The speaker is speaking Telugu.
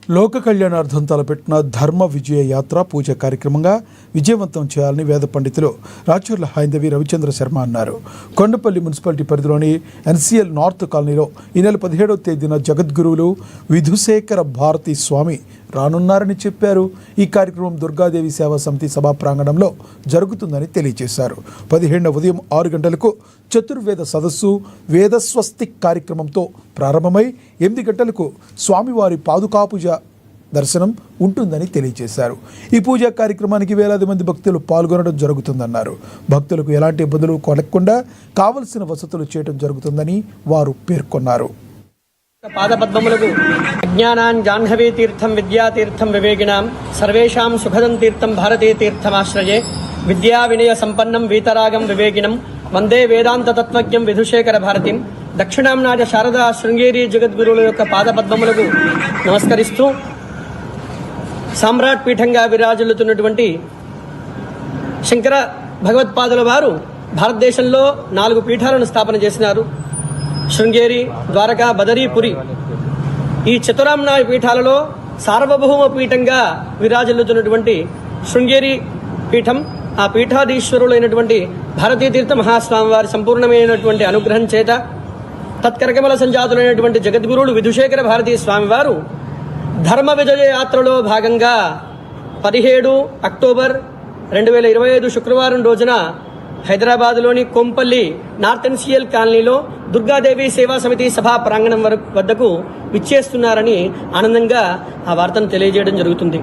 లోక కళ్యాణార్థం తలపెట్టిన ధర్మ విజయ యాత్ర పూజ కార్యక్రమంగా విజయవంతం చేయాలని వేద పండితులు రాచర్ల హైందవి రవిచంద్ర శర్మ అన్నారు. కొండపల్లి మున్సిపాలిటీ పరిధిలోని ఎన్సీఎల్ నార్త్ కాలనీలో ఈ నెల 17వ తేదీన జగద్గురువులు విధుశేఖర భారతి స్వామి రానున్నారని చెప్పారు. ఈ కార్యక్రమం దుర్గాదేవి సేవా సమితి సభా ప్రాంగణంలో జరుగుతుందని తెలియజేశారు. 17న ఉదయం 6 గంటలకు చతుర్వేద సదస్సు వేదస్వస్తిక్ కార్యక్రమంతో ప్రారంభమై 8 గంటలకు స్వామివారి పాదుకా పూజ దర్శనం ఉంటుందని తెలియజేశారు. ఈ పూజా కార్యక్రమానికి వేలాది మంది భక్తులు పాల్గొనడం జరుగుతుందన్నారు. భక్తులకు ఎలాంటి ఇబ్బందులు కలగకుండా కావలసిన వసతులు చేయడం జరుగుతుందని వారు పేర్కొన్నారు. పాదపద్మములకు అజ్ఞానాన్ జాహ్నవీ తీర్థం విద్యాతీర్థం వివేకినాం సర్వేషాం సుఖదం తీర్థం భారతీ తీర్థమాశ్రయే విద్యా వినయ సంపన్నం వీతరాగం వివేకినం వందే వేదాంత తత్వజ్ఞం విధుశేఖర భారతిం దక్షిణాంనాథ శారదా శృంగేరి జగద్గురువుల యొక్క పాదపద్మములకు నమస్కరిస్తూ సామ్రాట్ పీఠంగా విరాజిల్లుతున్నటువంటి శంకర భగవత్పాదుల వారు భారతదేశంలో 4 పీఠాలను స్థాపన చేసినారు. శృంగేరి, ద్వారకా, బదరీ, పురి. ఈ చతురామ్నాయ పీఠాలలో సార్వభౌమ పీఠంగా విరాజిల్లుతున్నటువంటి శృంగేరి పీఠం, ఆ పీఠాధీశ్వరులైనటువంటి భారతీతీర్థ మహాస్వామి వారి సంపూర్ణమైనటువంటి అనుగ్రహం చేత తత్కరకమల సంజాతులైనటువంటి జగద్గురువులు విధుశేఖర భారతీ స్వామివారు ధర్మ విజయ యాత్రలో భాగంగా 17 అక్టోబర్ 2025 శుక్రవారం రోజున హైదరాబాద్లోని కొంపల్లి నార్త్ ఎన్సీఎల్ కాలనీలో దుర్గాదేవి సేవా సమితి సభా ప్రాంగణం వద్దకు విచ్చేస్తున్నారని ఆనందంగా ఆ వార్తను తెలియజేయడం జరుగుతుంది.